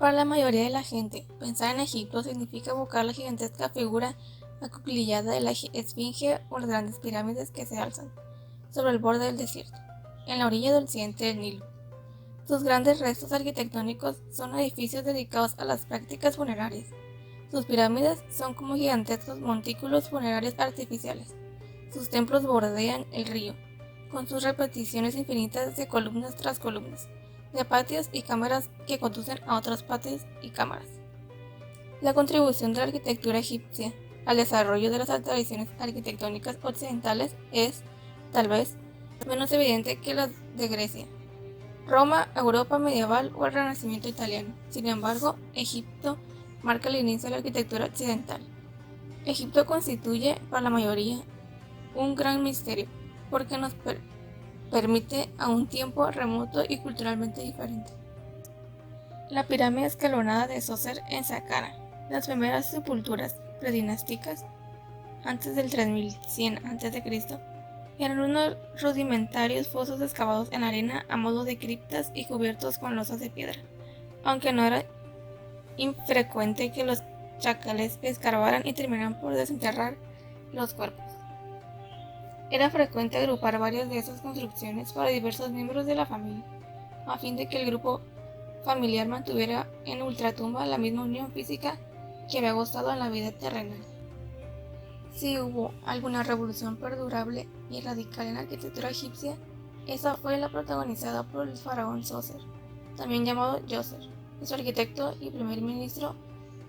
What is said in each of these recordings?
Para la mayoría de la gente, pensar en Egipto significa evocar la gigantesca figura acuclillada de la esfinge o las grandes pirámides que se alzan sobre el borde del desierto, en la orilla del occidente del Nilo. Sus grandes restos arquitectónicos son edificios dedicados a las prácticas funerarias. Sus pirámides son como gigantescos montículos funerarios artificiales. Sus templos bordean el río, con sus repeticiones infinitas de columnas tras columnas, de patios y cámaras que conducen a otros patios y cámaras. La contribución de la arquitectura egipcia al desarrollo de las tradiciones arquitectónicas occidentales es, tal vez, menos evidente que la de Grecia, Roma, Europa medieval o el Renacimiento italiano. Sin embargo, Egipto marca el inicio de la arquitectura occidental. Egipto constituye, para la mayoría, un gran misterio, porque nos permite a un tiempo remoto y culturalmente diferente. La pirámide escalonada de Djoser en Saqqara. Las primeras sepulturas predinásticas, antes del 3100 a.C., eran unos rudimentarios fosos excavados en arena a modo de criptas y cubiertos con losas de piedra, aunque no era infrecuente que los chacales escarbaran y terminaran por desenterrar los cuerpos. Era frecuente agrupar varias de esas construcciones para diversos miembros de la familia, a fin de que el grupo familiar mantuviera en ultratumba la misma unión física que había gozado en la vida terrenal. Si hubo alguna revolución perdurable y radical en la arquitectura egipcia, esa fue la protagonizada por el faraón Djoser, también llamado Djoser, y su arquitecto y primer ministro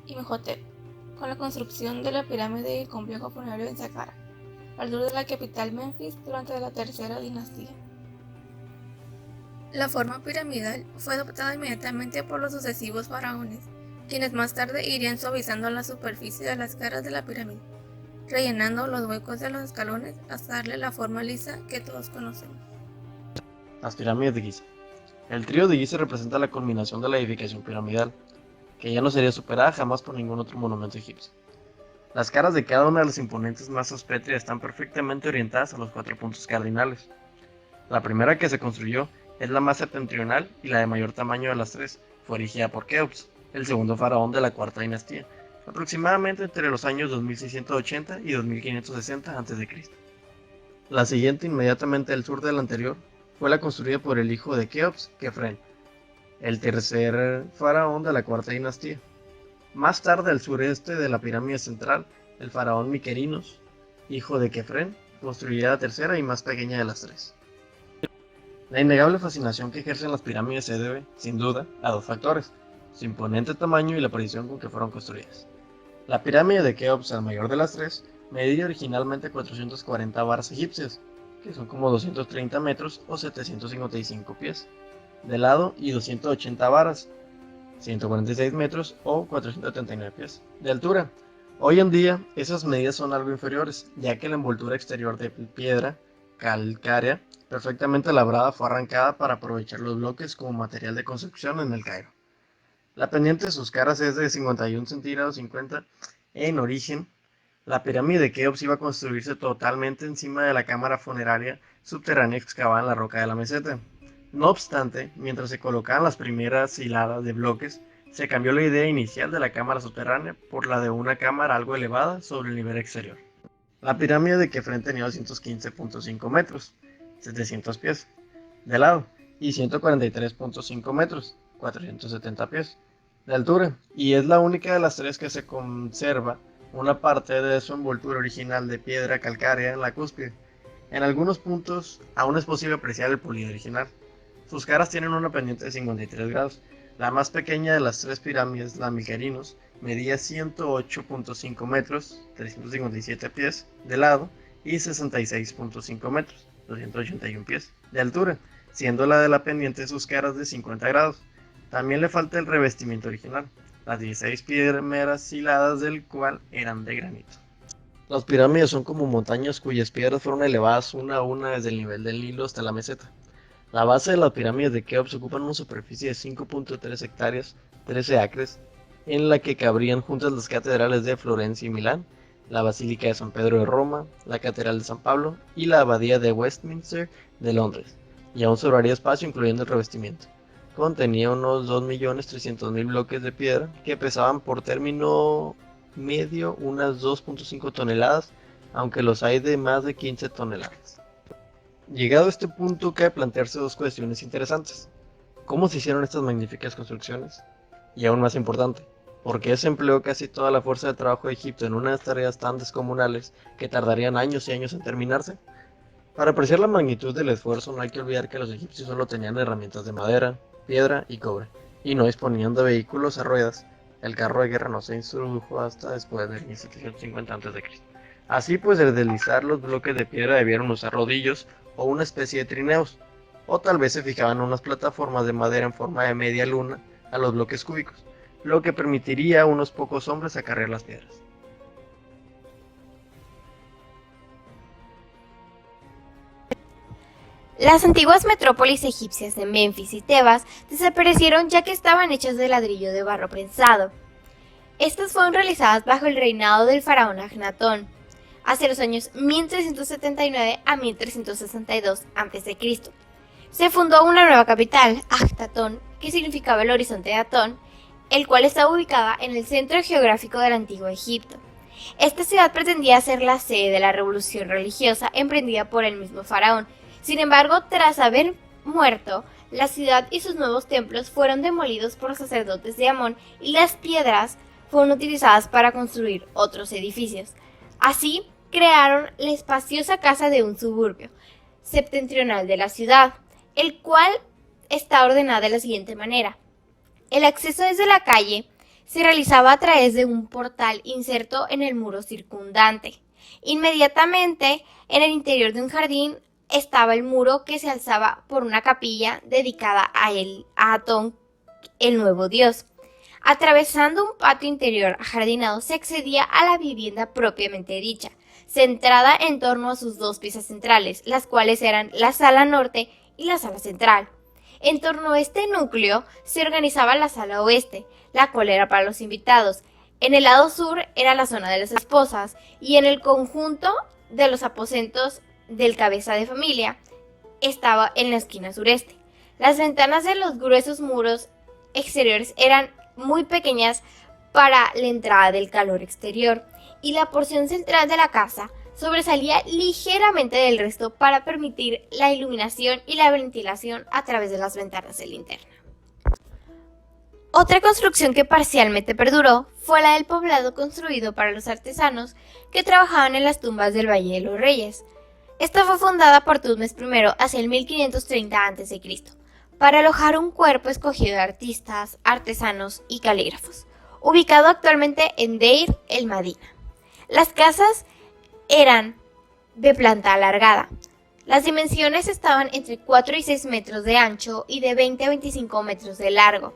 Imhotep, con la construcción de la pirámide y el complejo funerario en Saqqara, al sur de la capital Menfis durante la tercera dinastía. La forma piramidal fue adoptada inmediatamente por los sucesivos faraones, quienes más tarde irían suavizando la superficie de las caras de la pirámide, rellenando los huecos de los escalones hasta darle la forma lisa que todos conocemos. Las pirámides de Giza. El trío de Giza representa la culminación de la edificación piramidal, que ya no sería superada jamás por ningún otro monumento egipcio. Las caras de cada una de las imponentes masas pétreas están perfectamente orientadas a los 4 puntos cardinales. La primera que se construyó es la más septentrional y la de mayor tamaño de las tres. Fue erigida por Keops, el segundo faraón de la cuarta dinastía, aproximadamente entre los años 2680 y 2560 a.C. La siguiente, inmediatamente al sur de la anterior, fue la construida por el hijo de Keops, Kefren, el tercer faraón de la cuarta dinastía. Más tarde, al sureste de la pirámide central, el faraón Miquerinos, hijo de Kefren, construiría la tercera y más pequeña de las tres. La innegable fascinación que ejercen las pirámides se debe, sin duda, a dos factores: su imponente tamaño y la precisión con que fueron construidas. La pirámide de Keops, la mayor de las tres, medía originalmente 440 varas egipcias, que son como 230 metros o 755 pies, de lado, y 280 varas, 146 metros o 439 pies, de altura. Hoy en día, esas medidas son algo inferiores, ya que la envoltura exterior de piedra calcárea perfectamente labrada fue arrancada para aprovechar los bloques como material de construcción en el Cairo. La pendiente de sus caras es de 51 centígrados 50 en origen. La pirámide de Keops iba a construirse totalmente encima de la cámara funeraria subterránea excavada en la roca de la meseta. No obstante, mientras se colocaban las primeras hiladas de bloques, se cambió la idea inicial de la cámara subterránea por la de una cámara algo elevada sobre el nivel exterior. La pirámide de Kefren tenía 215.5 metros, 700 pies, de lado, y 143.5 metros, 470 pies, de altura, y es la única de las tres que se conserva una parte de su envoltura original de piedra calcárea en la cúspide. En algunos puntos aún es posible apreciar el pulido original. Sus caras tienen una pendiente de 53 grados. La más pequeña de las tres pirámides, la Miquerinos, medía 108.5 metros, 357 pies, de lado, y 66.5 metros, 281 pies, de altura, siendo la de la pendiente de sus caras de 50 grados. También le falta el revestimiento original, las 16 primeras hiladas del cual eran de granito. Las pirámides son como montañas cuyas piedras fueron elevadas una a una desde el nivel del Nilo hasta la meseta. La base de las pirámides de Keops ocupan una superficie de 5.3 hectáreas, 13 acres, en la que cabrían juntas las catedrales de Florencia y Milán, la Basílica de San Pedro de Roma, la Catedral de San Pablo y la Abadía de Westminster de Londres, y aún sobraría espacio incluyendo el revestimiento. contenía unos 2.300.000 bloques de piedra que pesaban por término medio unas 2.5 toneladas, aunque los hay de más de 15 toneladas. Llegado a este punto, cabe plantearse dos cuestiones interesantes. ¿Cómo se hicieron estas magníficas construcciones? Y aún más importante, ¿por qué se empleó casi toda la fuerza de trabajo de Egipto en unas tareas tan descomunales que tardarían años y años en terminarse? Para apreciar la magnitud del esfuerzo no hay que olvidar que los egipcios solo tenían herramientas de madera, piedra y cobre, y no disponían de vehículos a ruedas. El carro de guerra no se introdujo hasta después de 1750 a.C. Así pues, al deslizar los bloques de piedra debieron usar rodillos o una especie de trineos, o tal vez se fijaban unas plataformas de madera en forma de media luna a los bloques cúbicos, lo que permitiría a unos pocos hombres acarrear las piedras. Las antiguas metrópolis egipcias de Menfis y Tebas desaparecieron ya que estaban hechas de ladrillo de barro prensado. Estas fueron realizadas bajo el reinado del faraón Agnatón, hacia los años 1379 a 1362 a.C. Se fundó una nueva capital, Akhtátón, que significaba el horizonte de Atón, el cual estaba ubicada en el centro geográfico del antiguo Egipto. Esta ciudad pretendía ser la sede de la revolución religiosa emprendida por el mismo faraón. Sin embargo, tras haber muerto, la ciudad y sus nuevos templos fueron demolidos por los sacerdotes de Amón y las piedras fueron utilizadas para construir otros edificios. Así, crearon la espaciosa casa de un suburbio septentrional de la ciudad, el cual está ordenada de la siguiente manera. El acceso desde la calle se realizaba a través de un portal inserto en el muro circundante. Inmediatamente, en el interior de un jardín, estaba el muro que se alzaba por una capilla dedicada a Atón, el nuevo dios. Atravesando un patio interior ajardinado se accedía a la vivienda propiamente dicha, centrada en torno a sus dos piezas centrales, las cuales eran la sala norte y la sala central. En torno a este núcleo se organizaba la sala oeste, la cual era para los invitados. En el lado sur era la zona de las esposas y en el conjunto de los aposentos del cabeza de familia estaba en la esquina sureste. Las ventanas de los gruesos muros exteriores eran muy pequeñas para la entrada del calor exterior y la porción central de la casa sobresalía ligeramente del resto para permitir la iluminación y la ventilación a través de las ventanas de linterna. Otra construcción que parcialmente perduró fue la del poblado construido para los artesanos que trabajaban en las tumbas del Valle de los Reyes. Esta fue fundada por Tutmes I hacia el 1530 a.C., para alojar un cuerpo escogido de artistas, artesanos y calígrafos, ubicado actualmente en Deir el Madina. Las casas eran de planta alargada. Las dimensiones estaban entre 4 y 6 metros de ancho y de 20 a 25 metros de largo.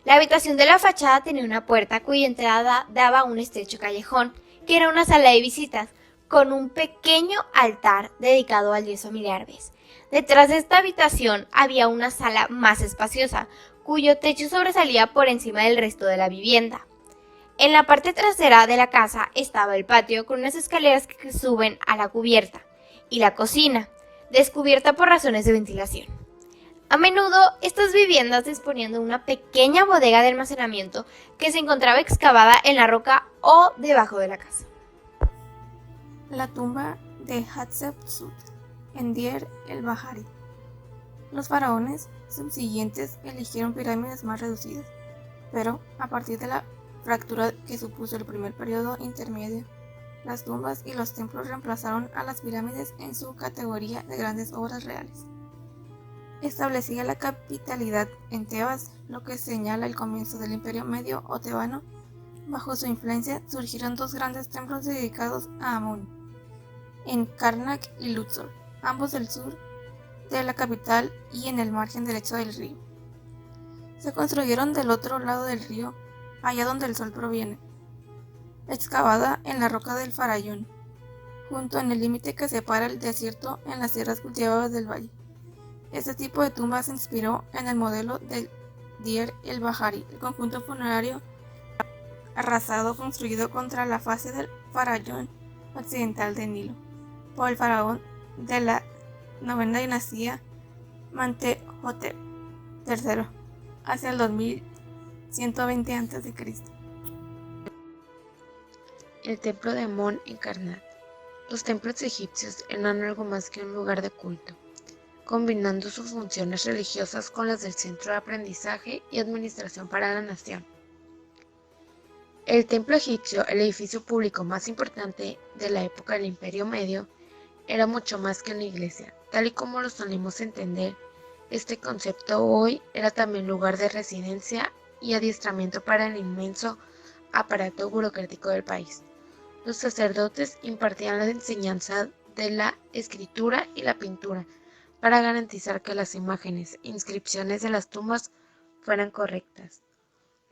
La habitación de la fachada tenía una puerta cuya entrada daba a un estrecho callejón, que era una sala de visitas, con un pequeño altar dedicado al dios familiar Bes. Detrás de esta habitación había una sala más espaciosa, cuyo techo sobresalía por encima del resto de la vivienda. En la parte trasera de la casa estaba el patio con unas escaleras que suben a la cubierta, y la cocina, descubierta por razones de ventilación. A menudo, estas viviendas disponían de una pequeña bodega de almacenamiento que se encontraba excavada en la roca o debajo de la casa. La tumba de Hatshepsut en Deir el-Bahari. Los faraones subsiguientes eligieron pirámides más reducidas, pero a partir de la fractura que supuso el primer periodo intermedio, las tumbas y los templos reemplazaron a las pirámides en su categoría de grandes obras reales. Establecida la capitalidad en Tebas, lo que señala el comienzo del Imperio Medio o Tebano. Bajo su influencia surgieron dos grandes templos dedicados a Amón, en Karnak y Luxor, ambos del sur de la capital y en el margen derecho del río. Se construyeron del otro lado del río, allá donde el sol proviene, excavada en la roca del Farallón, junto en el límite que separa el desierto en las tierras cultivadas del valle. Este tipo de tumba se inspiró en el modelo del Deir el-Bahari, el conjunto funerario arrasado construido contra la fase del Farallón occidental del Nilo por el faraón de la novena dinastía Mantehotep III, hacia el 2120 a.C. El templo de Amón en Karnak. Los templos egipcios eran algo más que un lugar de culto, combinando sus funciones religiosas con las del centro de aprendizaje y administración para la nación. El templo egipcio, el edificio público más importante de la época del Imperio Medio, era mucho más que una iglesia. Tal y como lo solemos entender, este concepto hoy era también lugar de residencia y adiestramiento para el inmenso aparato burocrático del país. Los sacerdotes impartían la enseñanza de la escritura y la pintura para garantizar que las imágenes e inscripciones de las tumbas fueran correctas.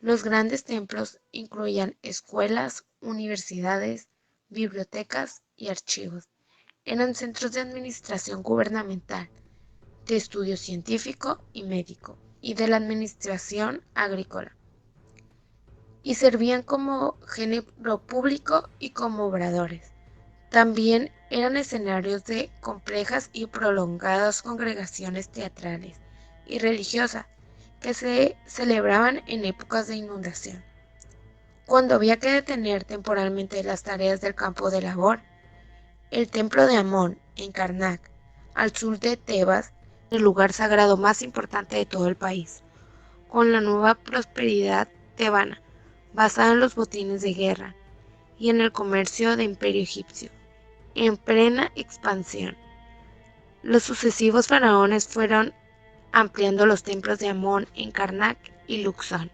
Los grandes templos incluían escuelas, universidades, bibliotecas y archivos. Eran centros de administración gubernamental, de estudio científico y médico, y de la administración agrícola. Y servían como género público y como obradores. También eran escenarios de complejas y prolongadas congregaciones teatrales y religiosas que se celebraban en épocas de inundación. Cuando había que detener temporalmente las tareas del campo de labor, el templo de Amón, en Karnak, al sur de Tebas, el lugar sagrado más importante de todo el país, con la nueva prosperidad tebana, basada en los botines de guerra y en el comercio del imperio egipcio, en plena expansión. Los sucesivos faraones fueron ampliando los templos de Amón en Karnak y Luxor.